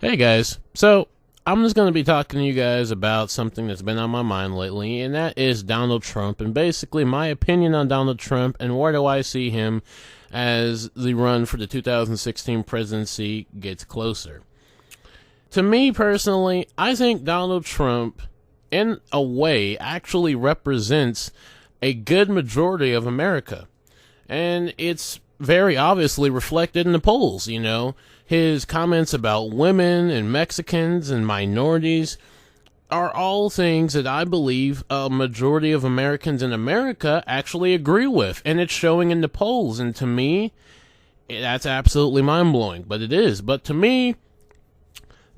Hey guys, so I'm just going to be talking to you guys about something that's been on my mind lately, and that is Donald Trump, and basically my opinion on Donald Trump and where do I see him as the run for the 2016 presidency gets closer. To me personally, I think Donald Trump, in a way, actually represents a good majority of America. And it's very obviously reflected in the polls, His comments about women and Mexicans and minorities are all things that I believe a majority of Americans in America actually agree with. And it's showing in the polls. And to me, that's absolutely mind blowing. But it is. But to me,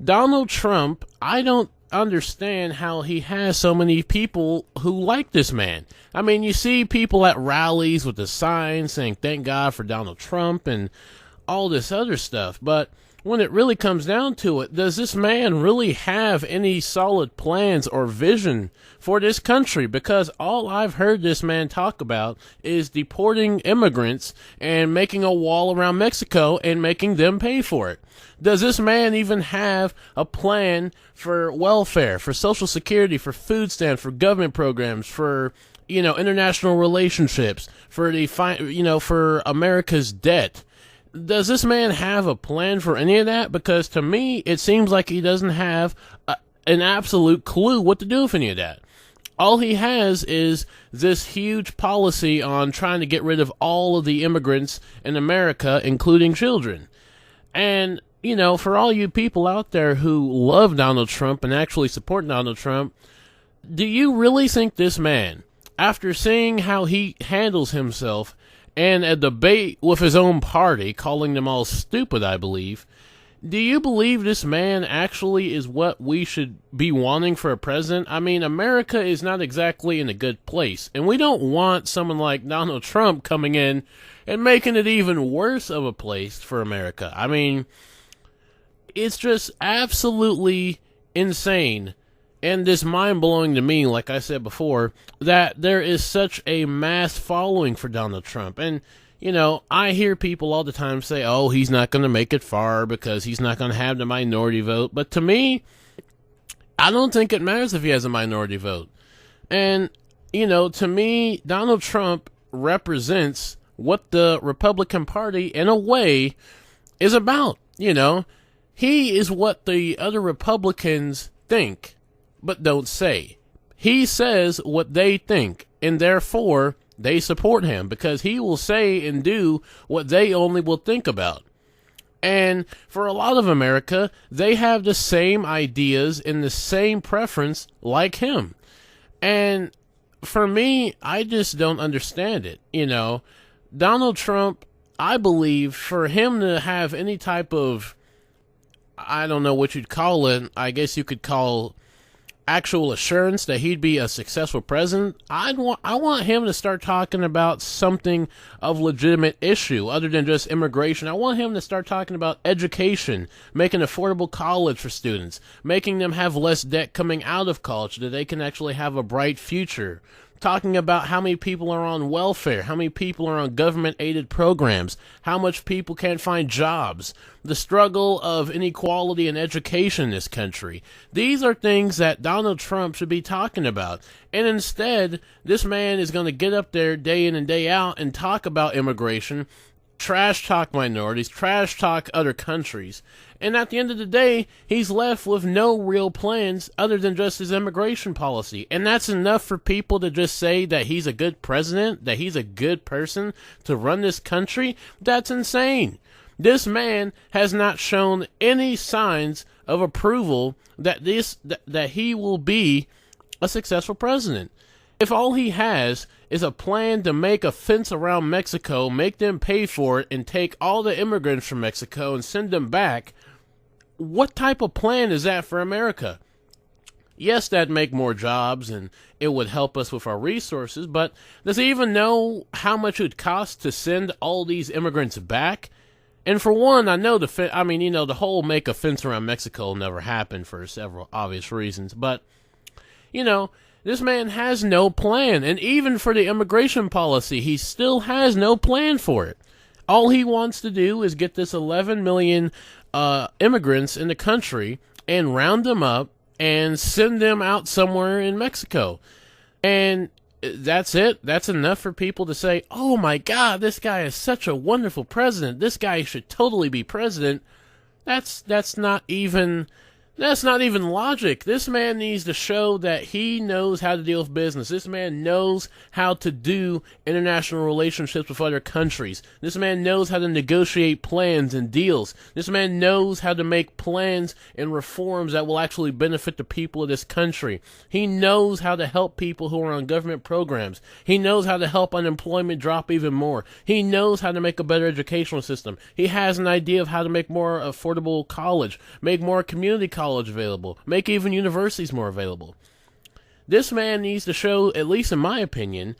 Donald Trump, I don't understand how he has so many people who like this man. I mean, you see people at rallies with the signs saying thank God for Donald Trump and all this other stuff, but when it really comes down to it, does this man really have any solid plans or vision for this country? Because all I've heard this man talk about is deporting immigrants and making a wall around Mexico and making them pay for it. Does this man even have a plan for welfare, for Social Security, for food stamps, for government programs, for international relationships, for America's debt? Does this man have a plan for any of that? Because to me, it seems like he doesn't have an absolute clue what to do with any of that. All he has is this huge policy on trying to get rid of all of the immigrants in America, including children. And, for all you people out there who love Donald Trump and actually support Donald Trump, do you really think this man, after seeing how he handles himself and a debate with his own party, calling them all stupid, I believe, do you believe this man actually is what we should be wanting for a president? I mean, America is not exactly in a good place, and we don't want someone like Donald Trump coming in and making it even worse of a place for America. I mean, it's just absolutely insane. And it's mind-blowing to me, like I said before, that there is such a mass following for Donald Trump. And, I hear people all the time say, oh, he's not going to make it far because he's not going to have the minority vote. But to me, I don't think it matters if he has a minority vote. And, to me, Donald Trump represents what the Republican Party, in a way, is about. He is what the other Republicans think but don't say. He says what they think, and therefore they support him because he will say and do what they only will think about. And for a lot of America, they have the same ideas and the same preference like him. And for me, I just don't understand it. Donald Trump, I believe, for him to have any type of, I don't know what you'd call it, I guess you could call actual assurance that he'd be a successful president, I want him to start talking about something of legitimate issue other than just immigration. I want him to start talking about education, making affordable college for students, making them have less debt coming out of college so that they can actually have a bright future. Talking about how many people are on welfare, how many people are on government-aided programs, how much people can't find jobs, the struggle of inequality in education in this country. These are things that Donald Trump should be talking about. And instead, this man is going to get up there day in and day out and talk about immigration, trash talk minorities, trash talk other countries. And at the end of the day, he's left with no real plans other than just his immigration policy. And that's enough for people to just say that he's a good president, that he's a good person to run this country. That's insane. This man has not shown any signs of approval that he will be a successful president. If all he has is a plan to make a fence around Mexico, make them pay for it, and take all the immigrants from Mexico and send them back, what type of plan is that for America? Yes, that'd make more jobs and it would help us with our resources, but does he even know how much it would cost to send all these immigrants back? And for one, I know the whole make a fence around Mexico will never happen for several obvious reasons, but, this man has no plan, and even for the immigration policy, he still has no plan for it. All he wants to do is get this 11 million immigrants in the country and round them up and send them out somewhere in Mexico. And that's it. That's enough for people to say, oh my God, this guy is such a wonderful president. This guy should totally be president. That's not even logic. This man needs to show that he knows how to deal with business. This man knows how to do international relationships with other countries. This man knows how to negotiate plans and deals. This man knows how to make plans and reforms that will actually benefit the people of this country. He knows how to help people who are on government programs. He knows how to help unemployment drop even more. He knows how to make a better educational system. He has an idea of how to make more affordable college, make more community college available, make even universities more available. This man needs to show, at least in my opinion,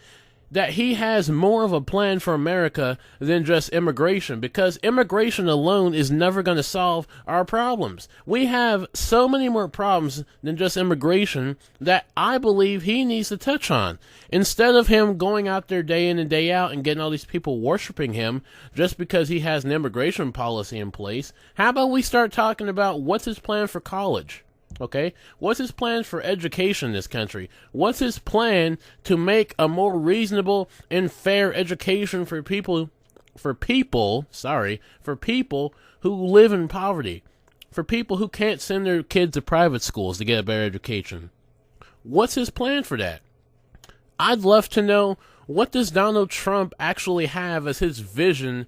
that he has more of a plan for America than just immigration, because immigration alone is never going to solve our problems. We have so many more problems than just immigration that I believe he needs to touch on. Instead of him going out there day in and day out and getting all these people worshiping him just because he has an immigration policy in place, how about we start talking about what's his plan for college? Okay, what's his plan for education in this country? What's his plan to make a more reasonable and fair education for people who live in poverty, for people who can't send their kids to private schools to get a better education? What's his plan for that? I'd love to know, what does Donald Trump actually have as his vision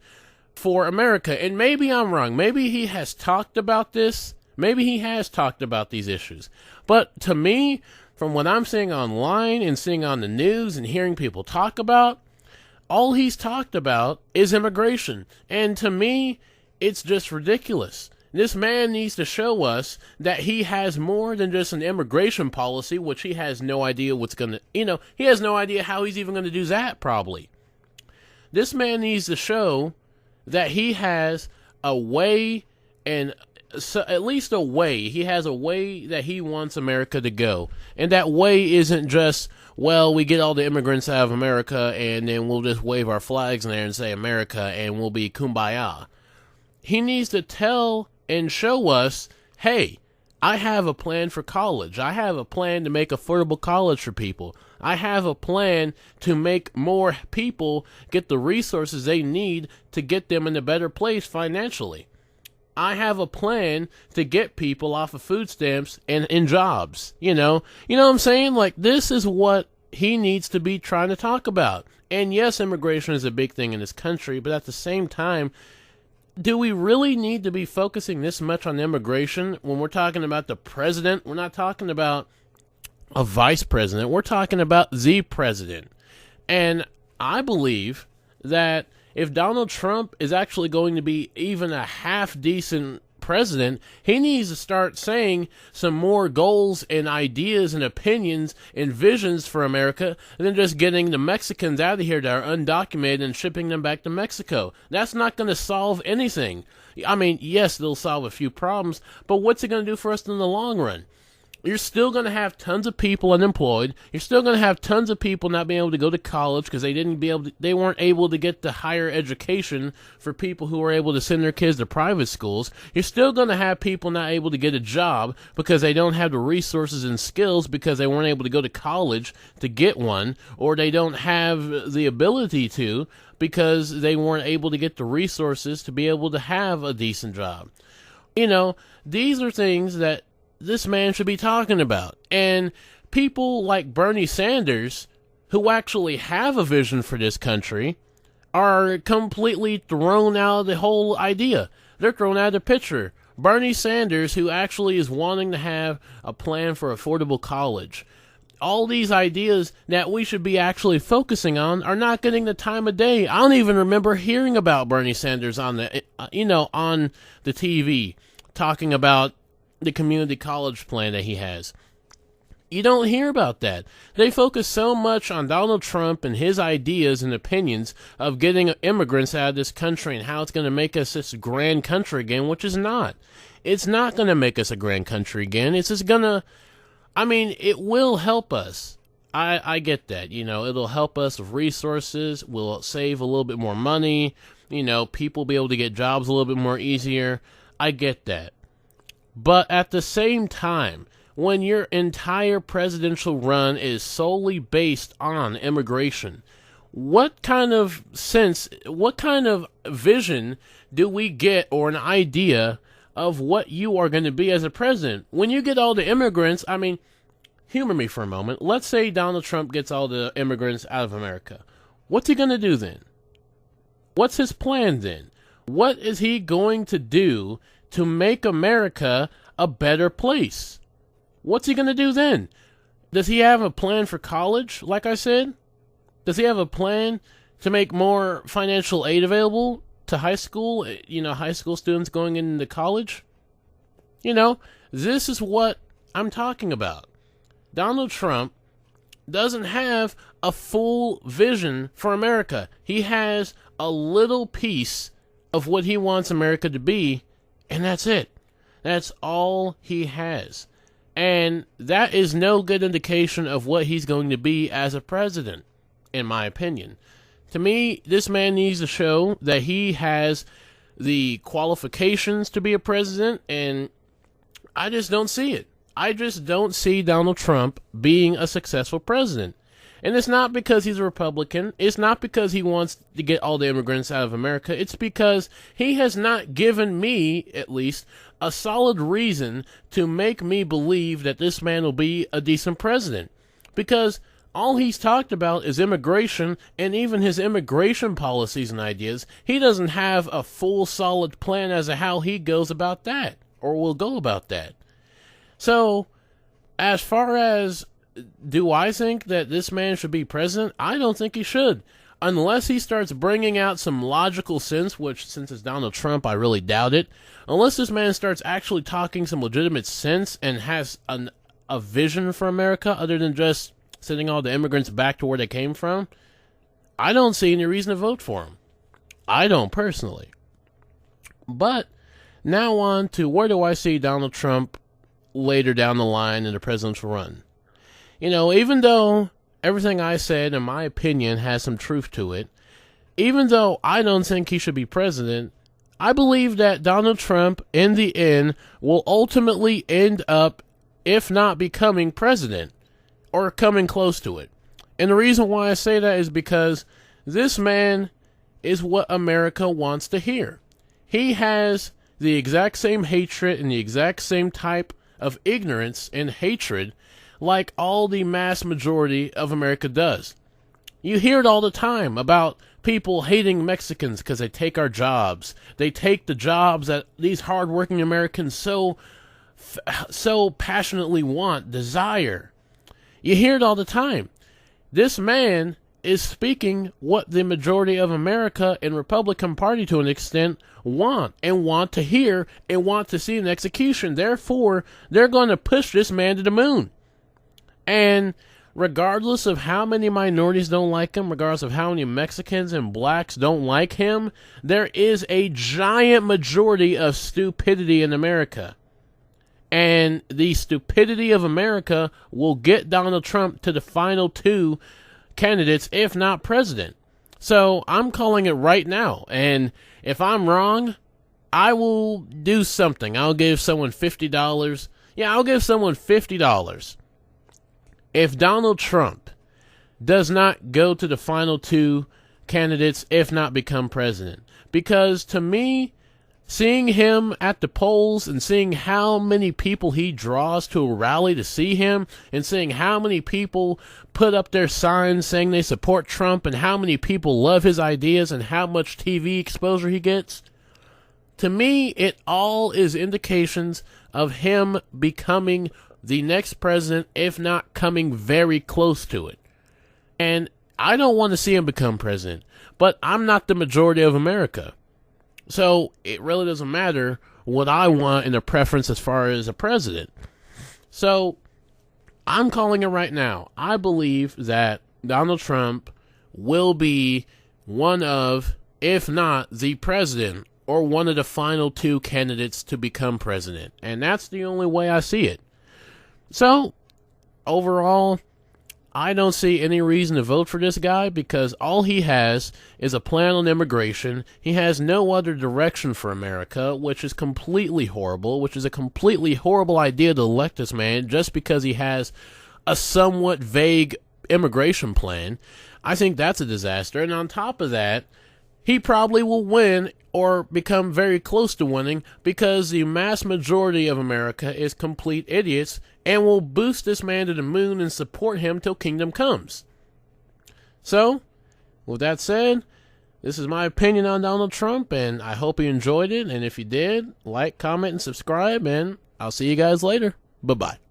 for America? And maybe I'm wrong. Maybe he has talked about this. Maybe he has talked about these issues. But to me, from what I'm seeing online and seeing on the news and hearing people talk about, all he's talked about is immigration. And to me, it's just ridiculous. This man needs to show us that he has more than just an immigration policy, which he has no idea what's going to, he has no idea how he's even going to do that, probably. This man needs to show that he has a way, and so at least a way. He has a way that he wants America to go. And that way isn't just, well, we get all the immigrants out of America and then we'll just wave our flags in there and say America and we'll be kumbaya. He needs to tell and show us, hey, I have a plan for college. I have a plan to make affordable college for people. I have a plan to make more people get the resources they need to get them in a better place financially. I have a plan to get people off of food stamps and in jobs. You know what I'm saying? Like, this is what he needs to be trying to talk about. And yes, immigration is a big thing in this country, but at the same time, do we really need to be focusing this much on immigration when we're talking about the president? We're not talking about a vice president. We're talking about the president. And I believe that if Donald Trump is actually going to be even a half-decent president, he needs to start saying some more goals and ideas and opinions and visions for America than just getting the Mexicans out of here that are undocumented and shipping them back to Mexico. That's not going to solve anything. I mean, yes, it'll solve a few problems, but what's it going to do for us in the long run? You're still going to have tons of people unemployed. You're still going to have tons of people not being able to go to college because they weren't able to get the higher education for people who were able to send their kids to private schools. You're still going to have people not able to get a job because they don't have the resources and skills because they weren't able to go to college to get one, or they don't have the ability to because they weren't able to get the resources to be able to have a decent job. These are things that this man should be talking about. And people like Bernie Sanders, who actually have a vision for this country, are completely thrown out of the whole idea. They're thrown out of the picture. Bernie Sanders, who actually is wanting to have a plan for affordable college. All these ideas that we should be actually focusing on are not getting the time of day. I don't even remember hearing about Bernie Sanders on the TV talking about the community college plan that he has. You don't hear about that. They focus so much on Donald Trump and his ideas and opinions of getting immigrants out of this country and how it's going to make us this grand country again, which is not. It's not going to make us a grand country again. It's just going to, it will help us. I get that. It'll help us with resources. We'll save a little bit more money. People will be able to get jobs a little bit more easier. I get that. But at the same time, when your entire presidential run is solely based on immigration, what kind of sense, what kind of vision do we get, or an idea of what you are going to be as a president? When you get all the immigrants, I mean, humor me for a moment. Let's say Donald Trump gets all the immigrants out of America. What's he going to do then? What's his plan then? What is he going to do to make America a better place? What's he going to do then? Does he have a plan for college, like I said? Does he have a plan to make more financial aid available to high school, high school students going into college? This is what I'm talking about. Donald Trump doesn't have a full vision for America. He has a little piece of what he wants America to be, and that's it. That's all he has. And that is no good indication of what he's going to be as a president, in my opinion. To me, this man needs to show that he has the qualifications to be a president, and I just don't see it. I just don't see Donald Trump being a successful president. And it's not because he's a Republican. It's not because he wants to get all the immigrants out of America. It's because he has not given me, at least, a solid reason to make me believe that this man will be a decent president. Because all he's talked about is immigration, and even his immigration policies and ideas, he doesn't have a full, solid plan as to how he goes about that, or will go about that. So, as far as, do I think that this man should be president? I don't think he should. Unless he starts bringing out some logical sense, which, since it's Donald Trump, I really doubt it. Unless this man starts actually talking some legitimate sense and has a vision for America other than just sending all the immigrants back to where they came from, I don't see any reason to vote for him. I don't personally. But now on to, where do I see Donald Trump later down the line in the presidential run? Even though everything I said, in my opinion, has some truth to it, even though I don't think he should be president, I believe that Donald Trump, in the end, will ultimately end up, if not becoming president, or coming close to it. And the reason why I say that is because this man is what America wants to hear. He has the exact same hatred and the exact same type of ignorance and hatred like all the mass majority of America does. You hear it all the time about people hating Mexicans because they take our jobs. They take the jobs that these hardworking Americans so passionately want, desire. You hear it all the time. This man is speaking what the majority of America and Republican Party, to an extent, want to hear and want to see in execution. Therefore, they're going to push this man to the moon. And regardless of how many minorities don't like him, regardless of how many Mexicans and blacks don't like him, there is a giant majority of stupidity in America. And the stupidity of America will get Donald Trump to the final two candidates, if not president. So I'm calling it right now. And if I'm wrong, I will do something. I'll give someone $50. Yeah, I'll give someone $50. If Donald Trump does not go to the final two candidates, if not become president. Because to me, seeing him at the polls and seeing how many people he draws to a rally to see him, and seeing how many people put up their signs saying they support Trump, and how many people love his ideas, and how much TV exposure he gets, to me, it all is indications of him becoming the next president, if not coming very close to it. And I don't want to see him become president, but I'm not the majority of America. So it really doesn't matter what I want in a preference as far as a president. So I'm calling it right now. I believe that Donald Trump will be one of, if not the president, or one of the final two candidates to become president. And that's the only way I see it. So, overall, I don't see any reason to vote for this guy because all he has is a plan on immigration. He has no other direction for America, which is completely horrible, which is a completely horrible idea to elect this man just because he has a somewhat vague immigration plan. I think that's a disaster. And on top of that, he probably will win or become very close to winning because the mass majority of America is complete idiots and will boost this man to the moon and support him till kingdom comes. So, with that said, this is my opinion on Donald Trump, and I hope you enjoyed it. And if you did, like, comment, and subscribe, and I'll see you guys later. Bye-bye.